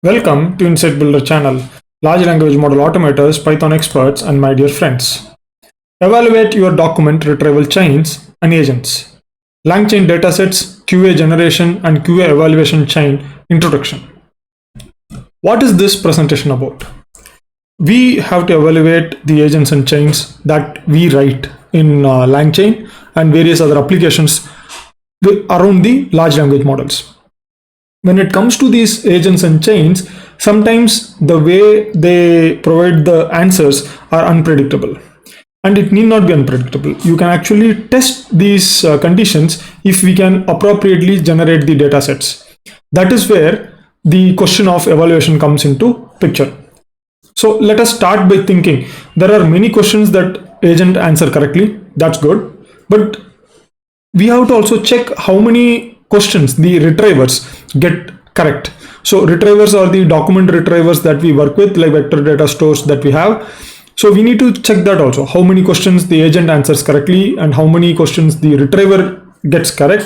Welcome to Insight Builder channel, large language model automators, Python experts, and my dear friends. Evaluate your document retrieval chains and agents. Langchain Datasets, QAGeneration, and QA evaluation chain introduction. What is this presentation about? We have to evaluate the agents and chains that we write in Langchain and various other applications around the large language models. When it comes to these agents and chains, sometimes the way they provide the answers are unpredictable. And it need not be unpredictable. You can actually test these conditions if we can appropriately generate the data sets. That is where the question of evaluation comes into picture. So let us start by thinking. There are many questions that agent answer correctly. That's good. But we have to also check how many questions the retrievers get correct. So retrievers are the document retrievers that we work with, like vector data stores that we have. So we need to check that also, how many questions the agent answers correctly and how many questions the retriever gets correct,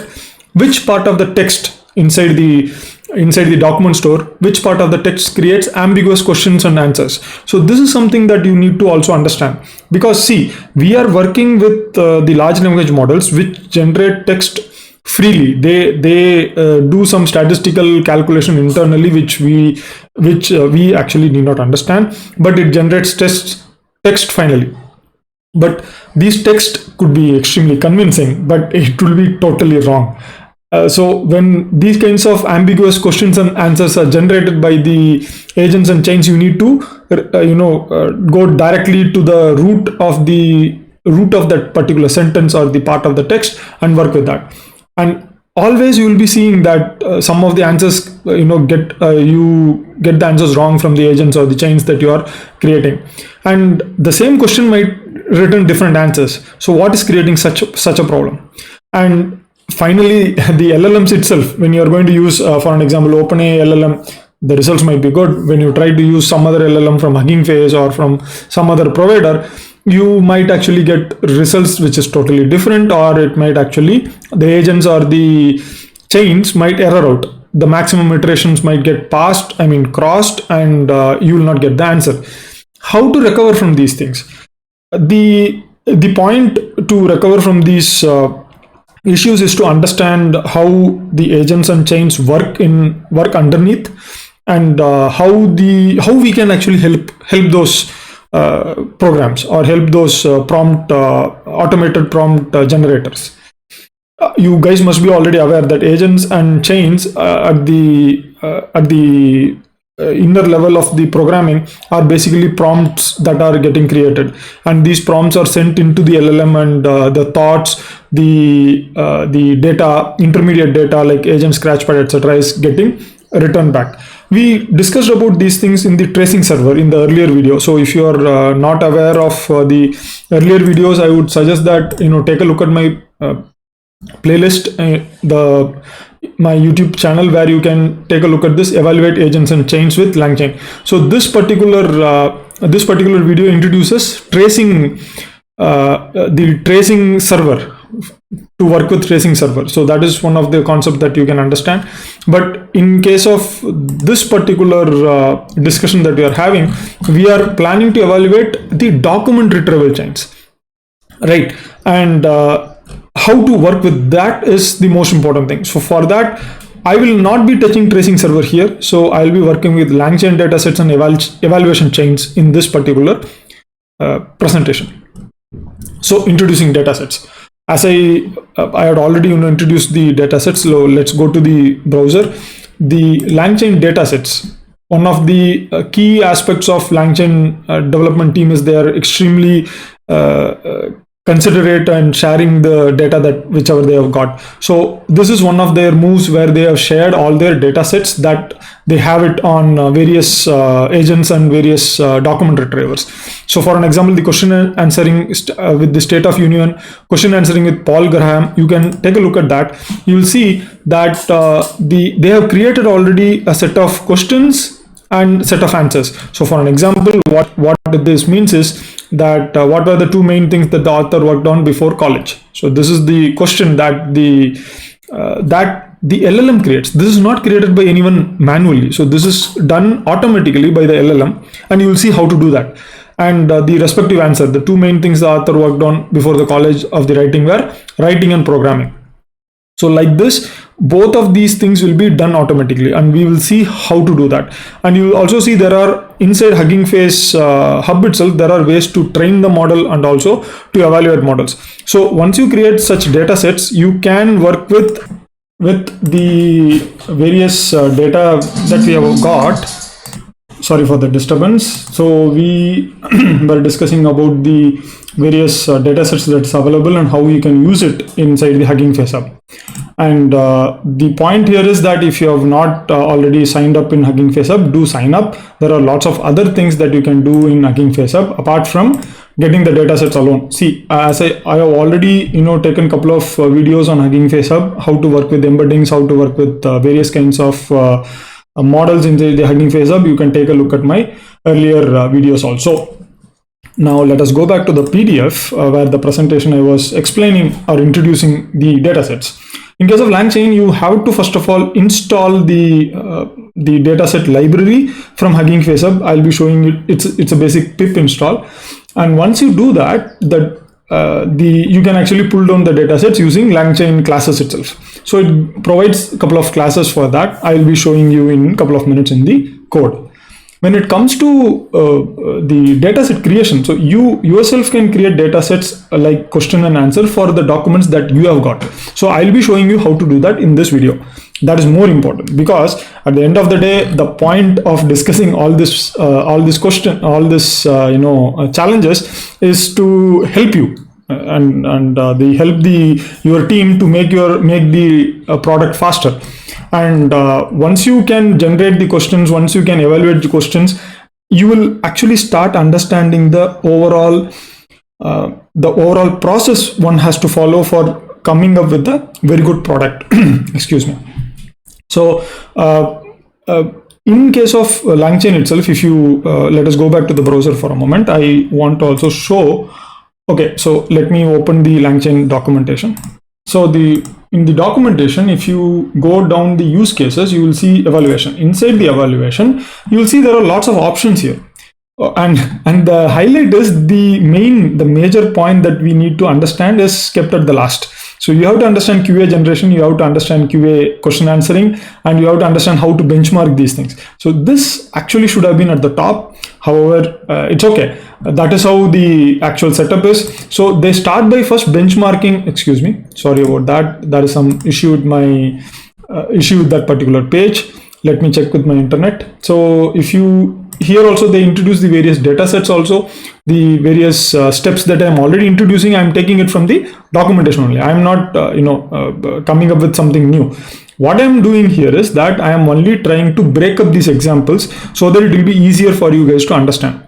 which part of the text inside the document store, which part of the text creates ambiguous questions and answers. So this is something that you need to also understand, because see, we are working with the large language models which generate text freely. They do some statistical calculation internally which we actually need not understand, but it generates text finally. But these text could be extremely convincing, but it will be totally wrong. So when these kinds of ambiguous questions and answers are generated by the agents and chains, you need to go directly to the root of that particular sentence or the part of the text and work with that. And always you will be seeing that some of the answers you get the answers wrong from the agents or the chains that you are creating, and the same question might return different answers. So what is creating such a problem? And finally, the LLMs itself, when you are going to use for an example OpenAI LLM, the results might be good. When you try to use some other LLM from Hugging Face or from some other provider, you might actually get results which is totally different, or it might actually, the agents or the chains might error out. The maximum iterations might get crossed, and you will not get the answer. How to recover from these things? The point to recover from these issues is to understand how the agents and chains work underneath, and how we can actually help those programs or help those automated prompt generators. You guys must be already aware that agents and chains at the inner level of the programming are basically prompts that are getting created, and these prompts are sent into the LLM, and the thoughts, the data, intermediate data like agent, scratchpad, etc. is getting returned back. We discussed about these things in the tracing server in the earlier video. So if you are not aware of the earlier videos, I would suggest that take a look at my playlist, my YouTube channel, where you can take a look at this, evaluate agents and chains with Langchain. So this particular video introduces tracing, the tracing server, to work with tracing server. So that is one of the concepts that you can understand. But in case of this particular discussion that we are having, we are planning to evaluate the document retrieval chains, right? And how to work with that is the most important thing. So for that, I will not be touching tracing server here. So I'll be working with Langchain datasets and evaluation chains in this particular presentation. So introducing datasets. As I had already introduced the datasets, so let's go to the browser. The Langchain datasets, one of the key aspects of Langchain development team is they are extremely considerate and sharing the data that whichever they have got. So this is one of their moves where they have shared all their data sets, that they have it on various agents and various document retrievers. So for an example, the question answering with the State of Union, question answering with Paul Graham, you can take a look at that. You will see that they have created already a set of questions and set of answers. So for an example, what this means is that what were the two main things that the author worked on before college. So this is the question that the LLM creates. This is not created by anyone manually. So this is done automatically by the LLM, and you will see how to do that. And the respective answer, the two main things the author worked on before the college of the writing were writing and programming. So like this, both of these things will be done automatically, and we will see how to do that. And you will also see there are inside Hugging Face hub itself, there are ways to train the model and also to evaluate models. So once you create such data sets, you can work with the various data that we have got. Sorry for the disturbance. So we were discussing about the various data sets that's available and how you can use it inside the Hugging Face Hub. And the point here is that if you have not already signed up in Hugging Face Hub, do sign up. There are lots of other things that you can do in Hugging Face Hub apart from getting the data sets alone. See, as I have already taken a couple of videos on Hugging Face Hub, how to work with embeddings, how to work with various kinds of models in the Hugging Face Hub. You can take a look at my earlier videos also. Now let us go back to the PDF where the presentation I was explaining or introducing the datasets. In case of Langchain, you have to first of all install the dataset library from Hugging Face Hub. I'll be showing it. It's a basic pip install, and once you do that, you can actually pull down the datasets using Langchain classes itself. So it provides a couple of classes for that. I'll be showing you in a couple of minutes in the code. When it comes to the dataset creation, so you yourself can create datasets like question and answer for the documents that you have got. So I'll be showing you how to do that in this video. That is more important, because at the end of the day, the point of discussing all this challenges is to help you and they help your team to make the product faster. And once you can generate the questions, once you can evaluate the questions, you will actually start understanding the overall process one has to follow for coming up with a very good product. Excuse me. So in case of Langchain itself, if you let us go back to the browser for a moment, I want to also show. Okay, so let me open the Langchain documentation. So in the documentation, if you go down the use cases, you will see evaluation. Inside the evaluation, you will see there are lots of options here. And the highlight is the major point that we need to understand is kept at the last. So you have to understand QAGeneration, you have to understand QA question answering, and you have to understand how to benchmark these things. So this actually should have been at the top. However, it's okay. That is how the actual setup is. So they start by first benchmarking. Excuse me. Sorry about that. There is some issue with my issue with that particular page. Let me check with my internet. So here also they introduce the various data sets, also the various steps that I'm already introducing. I'm taking it from the documentation only. I'm not coming up with something new. What I'm doing here is that I am only trying to break up these examples so that it will be easier for you guys to understand.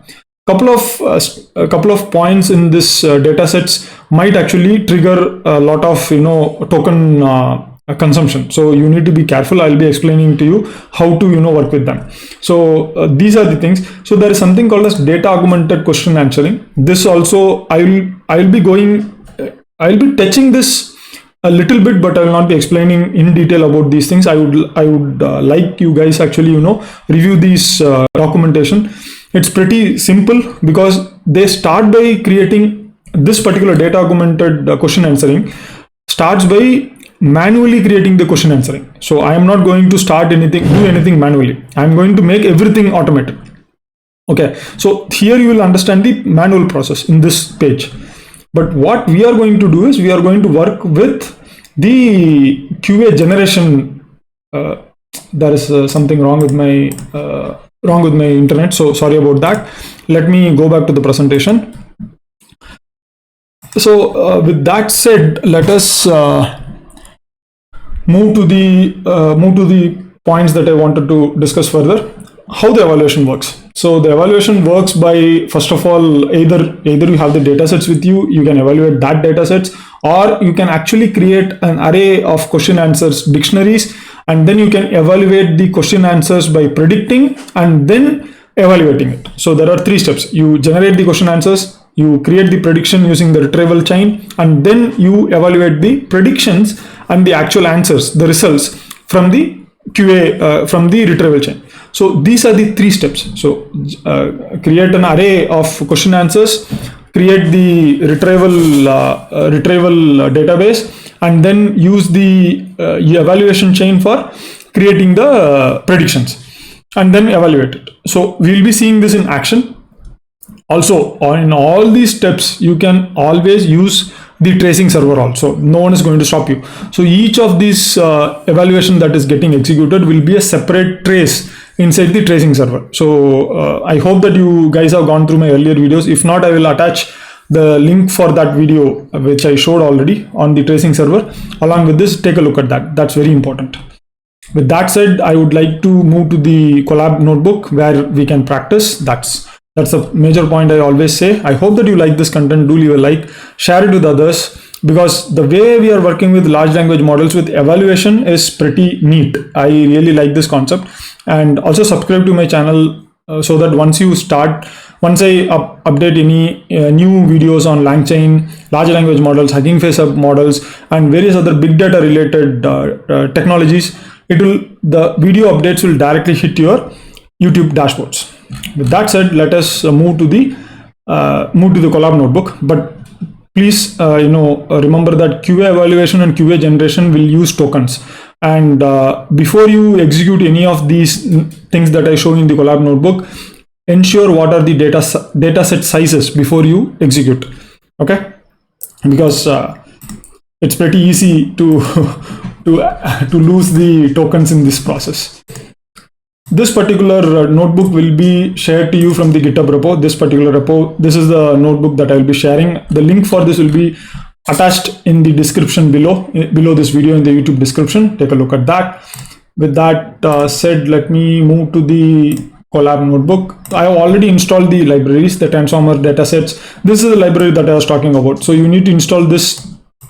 A couple of points in this data sets might actually trigger a lot of token consumption. So you need to be careful. I'll be explaining to you how to work with them. So these are the things. So there is something called as data augmented question answering. This also I'll be touching this a little bit, but I will not be explaining in detail about these things. I would like you guys actually review these documentation. It's pretty simple because they start by creating this particular data augmented question answering starts by manually creating the question answering. So I am not going to do anything manually. I'm going to make everything automated. Okay, so here you will understand the manual process in this page. But what we are going to do is we are going to work with the QAGeneration. There is something wrong with my internet, so sorry about that. Let me go back to the presentation. So with that said, let us move to the points that I wanted to discuss further. How the evaluation works. So the evaluation works by, first of all, either you have the datasets with you, you can evaluate that datasets, or you can actually create an array of question answers dictionaries, and then you can evaluate the question answers by predicting and then evaluating it. So there are three steps. You generate the question answers, you create the prediction using the retrieval chain, and then you evaluate the predictions and the actual answers, the results from the QA, from the retrieval chain. So these are the 3 steps. So create an array of question answers, create the retrieval database, and then use the evaluation chain for creating the predictions, and then evaluate it. So we'll be seeing this in action. Also, in all these steps, you can always use the tracing server also. No one is going to stop you. So each of these evaluation that is getting executed will be a separate trace inside the tracing server. So I hope that you guys have gone through my earlier videos. If not, I will attach the link for that video which I showed already on the tracing server. Along with this, take a look at that. That's very important. With that said, I would like to move to the Collab Notebook where we can practice. That's a major point I always say. I hope that you like this content. Do leave a like, share it with others, because the way we are working with large language models with evaluation is pretty neat. I really like this concept. And also subscribe to my channel so that once I update any new videos on Langchain, large language models, Hugging Face Up models, and various other big data related technologies, the video updates will directly hit your YouTube dashboards. With that said, let us move to the Collab Notebook. But please, remember that QA evaluation and QA generation will use tokens. And before you execute any of these things that I show in the Collab Notebook, ensure what are the dataset sizes before you execute. Okay, because it's pretty easy to lose the tokens in this process. This particular notebook will be shared to you from the GitHub repo. This particular repo, this is the notebook that I will be sharing. The link for this will be attached in the description below this video, in the YouTube description. Take a look at that. With that said, let me move to the Collab Notebook. I have already installed the libraries, the transformer datasets. This is the library that I was talking about. So you need to install this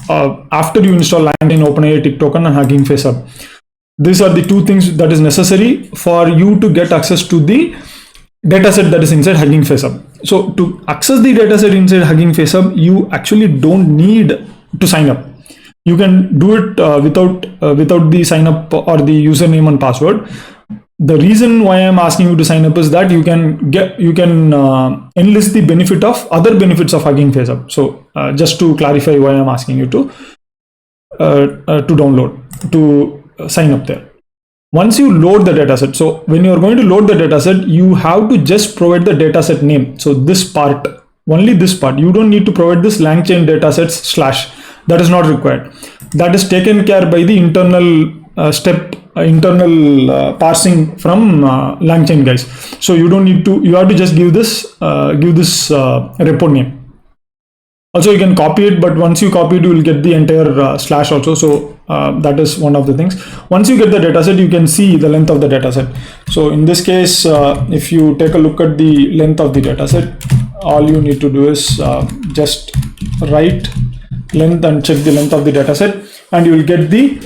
after you install Langchain, OpenAI, Tick Token, and Hugging Face Up. These are the 2 things that is necessary for you to get access to the dataset that is inside Hugging Face Up. So to access the dataset inside Hugging Face Up, you actually don't need to sign up. You can do it without the sign up or the username and password. The reason why I'm asking you to sign up is that you can enlist the other benefits of Hugging Face Up. So just to clarify why I'm asking you to sign up there. Once you load the dataset, so when you are going to load the dataset, you have to just provide the dataset name. So this part, only this part, you don't need to provide this Langchain Datasets / that is not required. That is taken care by the internal parsing from Langchain guys. So you don't need to, you have to just give this repo name. Also, you can copy it, but once you copy it, you will get the entire slash also. So that is one of the things. Once you get the dataset, you can see the length of the dataset. So in this case, if you take a look at the length of the dataset, all you need to do is just write length and check the length of the dataset, and you will get the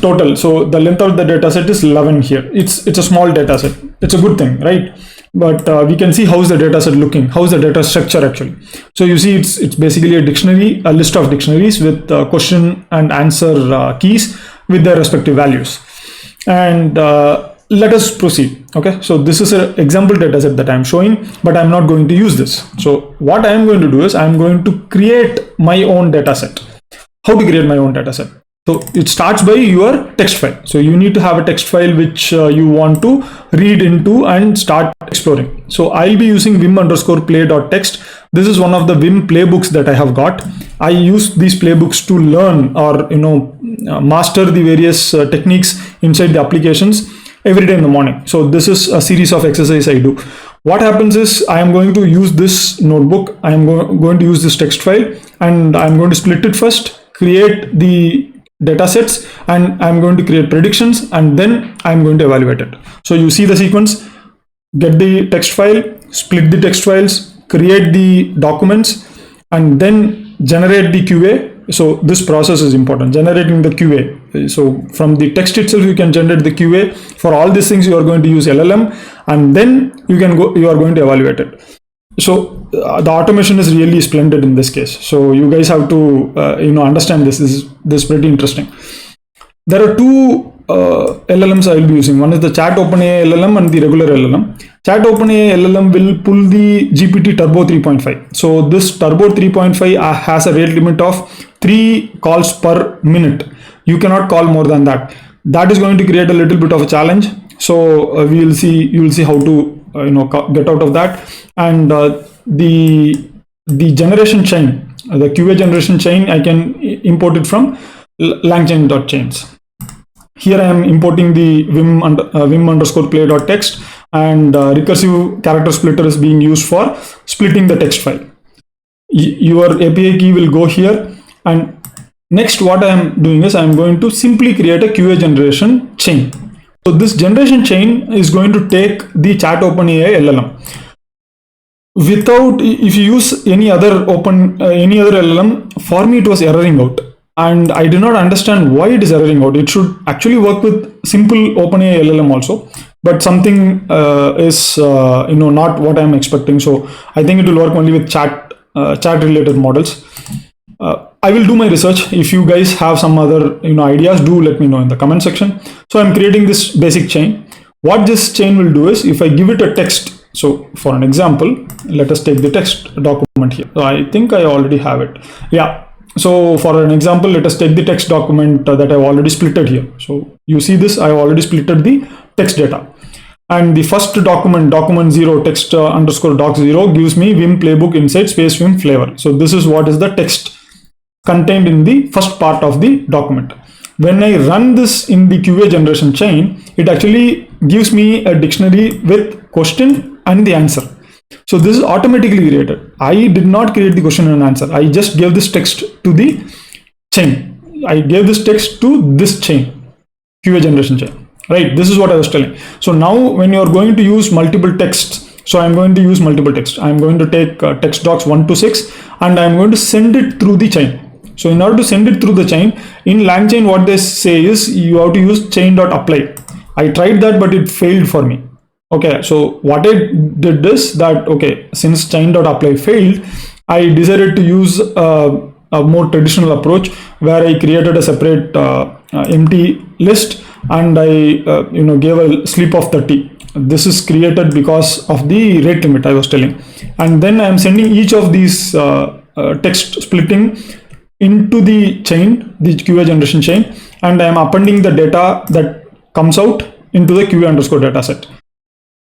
total. So the length of the dataset is 11 here. It's a small dataset. It's a good thing, right? But we can see how's the dataset looking, how's the data structure actually. So you see it's basically a dictionary, a list of dictionaries with question and answer keys with their respective values. And let us proceed. Okay, so this is an example dataset that I'm showing, but I'm not going to use this. So what I'm going to do is I'm going to create my own dataset. How to create my own dataset? So it starts by your text file. So you need to have a text file which you want to read into and start exploring. So I'll be using vim_play.txt. This is one of the Vim playbooks that I have got. I use these playbooks to learn or master the various techniques inside the applications every day in the morning. So this is a series of exercises I do. What happens is I am going to use this notebook. I am going to use this text file, and I'm going to split it first, create the datasets, and I'm going to create predictions, and then I'm going to evaluate it. So you see the sequence: get the text file, split the text files, create the documents, and then generate the QA. So this process is important, generating the QA. So from the text itself, you can generate the QA. For all these things, you are going to use LLM, and then you are going to evaluate it. So the automation is really splendid in this case. So you guys have to understand this. This is pretty interesting. There are two LLMs I will be using. One is the Chat OpenAI LLM and the regular LLM. Chat OpenAI LLM will pull the GPT Turbo 3.5. So this Turbo 3.5 has a rate limit of 3 calls per minute. You cannot call more than that. That is going to create a little bit of a challenge. So you will see how to get out of that. And the generation chain, the QA generation chain, I can import it from Langchain.chains. Here I am importing the vim underscore play.text, and recursive character splitter is being used for splitting the text file. Your API key will go here, and next what I am doing is I am going to simply create a QA generation chain. So this generation chain is going to take the Chat OpenAI LLM. If you use any other LLM, for me it was erroring out. And I do not understand why it is erroring out. It should actually work with simple OpenAI LLM also, but something is not what I am expecting. So I think it will work only with chat related models. I will do my research. If you guys have some other ideas, do let me know in the comment section. So I'm creating this basic chain. What this chain will do is, if I give it a text, so for an example, let us take the text document here. So I think I already have it. Yeah. So for an example, let us take the text document that I've already splitted here. So you see this, I've already splitted the text data. And the first document 0 text underscore doc 0 gives me Vim playbook inside space Vim flavor. So this is what is the text contained in the first part of the document. When I run this in the QA generation chain, it actually gives me a dictionary with question and the answer. So this is automatically created. I did not create the question and answer. I just gave this text to the chain. I gave this text to this chain, QA generation chain, right? This is what I was telling. So now when you're going to use multiple texts, so I'm going to use multiple text. I'm going to take text docs 1 to 6, and I'm going to send it through the chain. So in order to send it through the chain, in Langchain, what they say is you have to use chain.apply. I tried that, but it failed for me. Okay, so what I did is that, okay, since chain.apply failed, I decided to use a more traditional approach where I created a separate empty list, and I gave a sleep of 30. This is created because of the rate limit I was telling. And then I am sending each of these text splitting into the chain, the QA generation chain, and I am appending the data that comes out into the QA underscore dataset.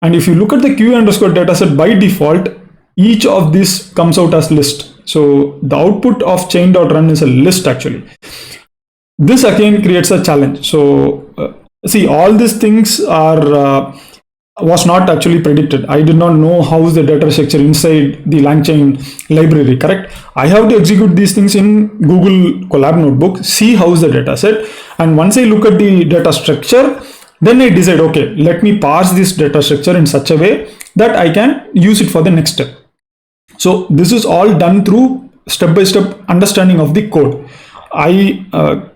And if you look at the QA underscore dataset, by default, each of these comes out as list. So the output of chain.run is a list actually. This again creates a challenge. So see, all these things was not actually predicted. I did not know how is the data structure inside the Langchain library, correct? I have to execute these things in Google Collab Notebook, see how is the data set. And once I look at the data structure, then I decide, okay, let me parse this data structure in such a way that I can use it for the next step. So this is all done through step-by-step understanding of the code. I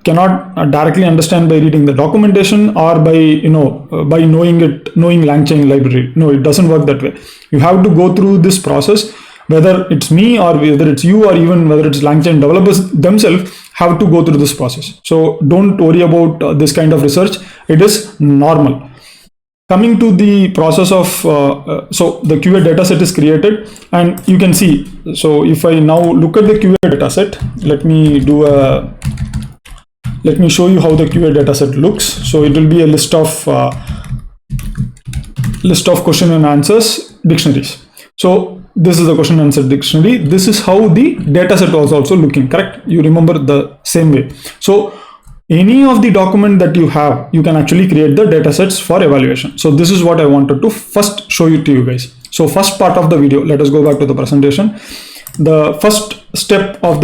cannot directly understand by reading the documentation or by knowing Langchain library. No, it doesn't work that way. You have to go through this process, whether it's me or whether it's you or even whether it's Langchain developers themselves have to go through this process. So don't worry about this kind of research. It is normal. Coming to the process of, so the QA dataset is created, and you can see, so if I now look at the QA dataset, let me show you how the QA dataset looks. So it will be a list of question and answers dictionaries. So this is the question and answer dictionary. This is how the dataset was also looking, correct? You remember the same way. So any of the document that you have, you can actually create the datasets for evaluation. So this is what I wanted to first show you to you guys. So first part of the video, let us go back to the presentation. The first step of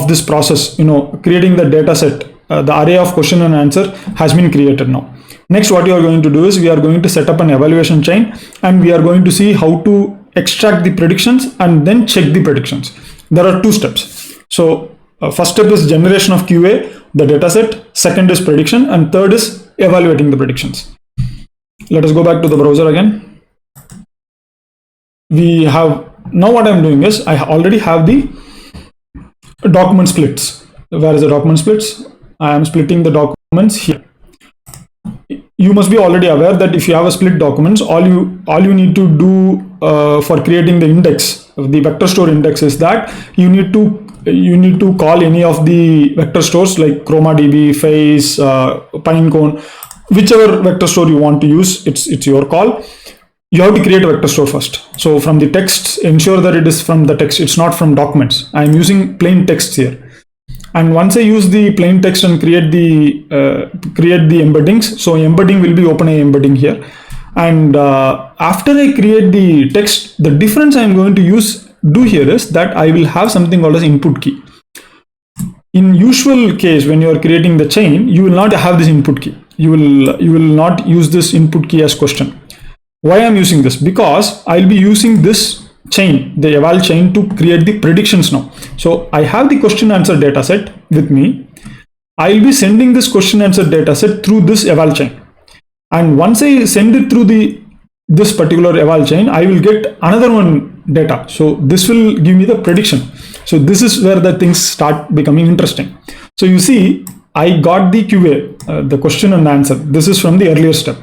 this process, creating the dataset, the array of question and answer has been created now. Next, what you are going to do is we are going to set up an evaluation chain, and we are going to see how to extract the predictions and then check the predictions. There are 2 steps. So first step is generation of QA, the dataset. Second is prediction, and third is evaluating the predictions. Let us go back to the browser again. We have, now what I'm doing is I already have the document splits. Where is the document splits? I am splitting the documents here. you must be already aware that if you have a split documents, all you need to do for creating the index, the vector store index, is that you need to call any of the vector stores like ChromaDB, Face, Pinecone, whichever vector store you want to use. It's your call. You have to create a vector store first. So from the text, ensure that it is from the text. It's not from documents. I'm using plain text here. And once I use the plain text and create the embeddings, so embedding will be OpenAI embedding here. And after I create the text, the difference I'm going to do here is that I will have something called as input key. In usual case, when you are creating the chain, you will not have this input key. You will not use this input key as question. Why I'm using this? Because I'll be using this chain, the eval chain, to create the predictions now. So I have the question answer dataset with me. I'll be sending this question answer dataset through this eval chain. And once I send it through this particular eval chain, I will get another one data. So this will give me the prediction. So this is where the things start becoming interesting. So you see, I got the QA, the question and answer. This is from the earlier step.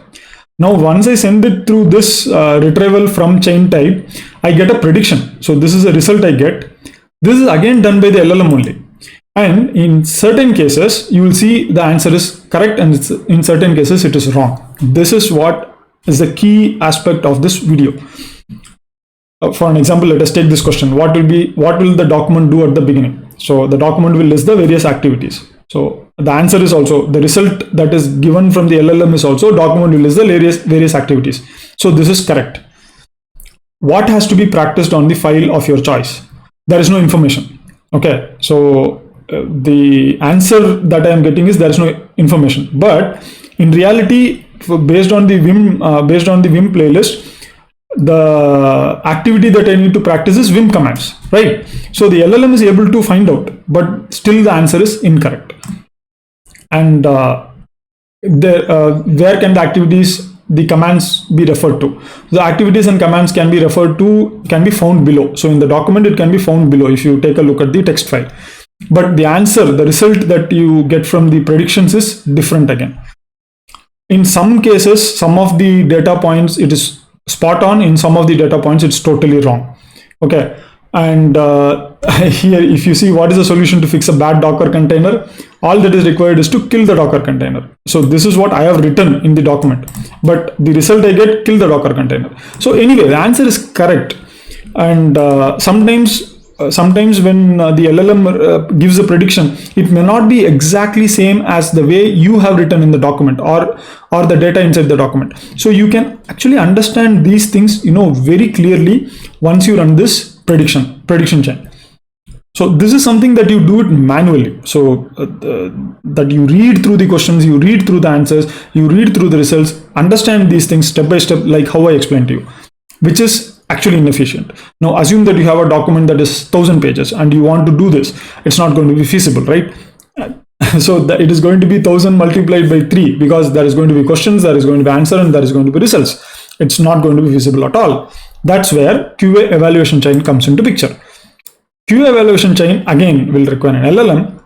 Now, once I send it through this retrieval from chain type, I get a prediction. So this is a result I get. This is again done by the LLM only. And in certain cases, you will see the answer is correct, and in certain cases, it is wrong. This is what is the key aspect of this video. For an example, let us take this question. What will the document do at the beginning? So the document will list the various activities. So the answer is also, the result that is given from the LLM is also document will list the various activities. So this is correct. What has to be practiced on the file of your choice? There is no information. Okay, so the answer that I am getting is there is no information. But in reality, based on the Vim playlist, the activity that I need to practice is Vim commands, right? So the LLM is able to find out, but still the answer is incorrect. And where can the activities, the commands be referred to? The activities and commands can be found below. So in the document, it can be found below if you take a look at the text file. But the answer, the result that you get from the predictions is different again. In some cases, some of the data points, it is spot on. In some of the data points, it's totally wrong. Okay. And here, if you see what is the solution to fix a bad Docker container, all that is required is to kill the Docker container. So this is what I have written in the document, but the result I get, kill the Docker container. So anyway, the answer is correct. And sometimes when the LLM gives a prediction, it may not be exactly same as the way you have written in the document or the data inside the document. So you can actually understand these things, very clearly once you run this prediction chain. So this is something that you do it manually. So that you read through the questions, you read through the answers, you read through the results, understand these things step by step, like how I explained to you, which is actually inefficient. Now assume that you have a document that is 1,000 pages and you want to do this. It's not going to be feasible, right? So it is going to be 1,000 multiplied by 3, because there is going to be questions, there is going to be answer, and there is going to be results. It's not going to be feasible at all. That's where QA evaluation chain comes into picture. QA evaluation chain again will require an LLM,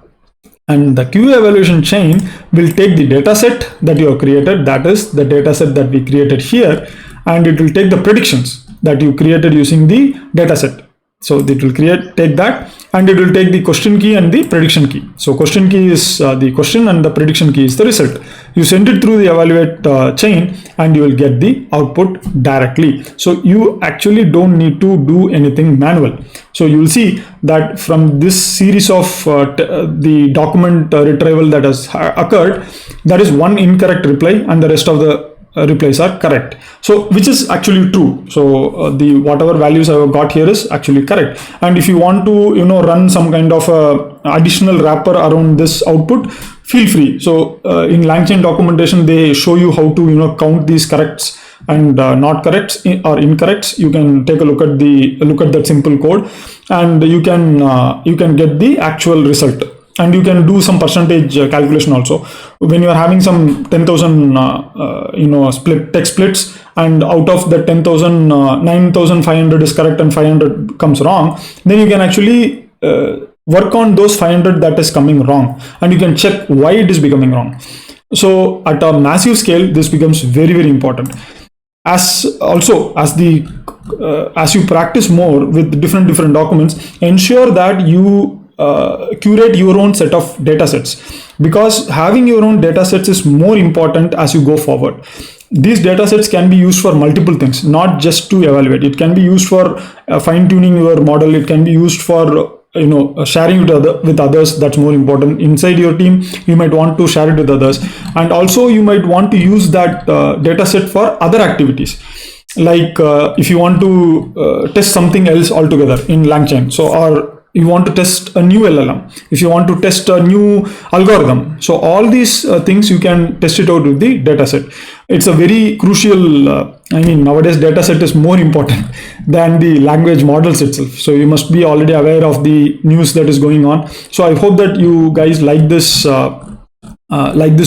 and the QA evaluation chain will take the dataset that you have created, that is the dataset that we created here, and it will take the predictions that you created using the dataset. So it will take that, and it will take the question key and the prediction key. So question key is the question and the prediction key is the result. You send it through the evaluate chain and you will get the output directly. So you actually don't need to do anything manual. So you will see that from this series of the document retrieval that has occurred, there is one incorrect reply and the rest of the replies are correct. So which is actually true. So the whatever values I have got here is actually correct. And if you want to run some kind of additional wrapper around this output, feel free. So in Langchain documentation, they show you how to count these corrects and not corrects or incorrects. You can take a look at that simple code, and you can get the actual result. And you can do some percentage calculation also. When you are having some 10,000 text splits, and out of the 10,000, 9,500 is correct and 500 comes wrong, then you can actually work on those 500 that is coming wrong, and you can check why it is becoming wrong. So at a massive scale, this becomes very, very important. As also as you practice more with different documents, ensure that you curate your own set of data sets, because having your own data sets is more important as you go forward. These data sets can be used for multiple things, not just to evaluate. It can be used for fine tuning your model. It can be used for sharing it with others. That's more important. Inside your team, you might want to share it with others, and also you might want to use that data set for other activities, like if you want to test something else altogether in Langchain, so, or you want to test a new LLM, if you want to test a new algorithm, so all these things you can test it out with the dataset. It's a very crucial, nowadays dataset is more important than the language models itself. So you must be already aware of the news that is going on. So I hope that you guys like this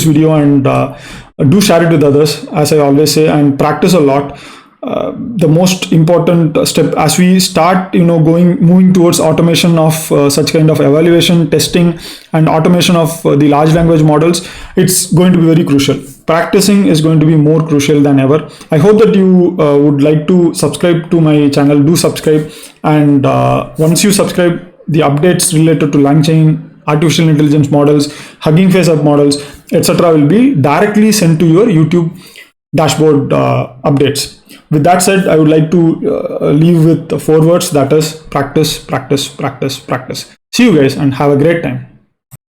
video, and do share it with others, as I always say, and practice a lot. The most important step as we start moving towards automation of such kind of evaluation, testing, and automation of the large language models, it's going to be very crucial. Practicing is going to be more crucial than ever. I hope that you would like to subscribe to my channel. Do subscribe, and once you subscribe, the updates related to Langchain, artificial intelligence models, Hugging Face up models, etc. will be directly sent to your YouTube dashboard updates. With that said, I would like to leave with 4 words, that is practice, practice, practice, practice. See you guys and have a great time.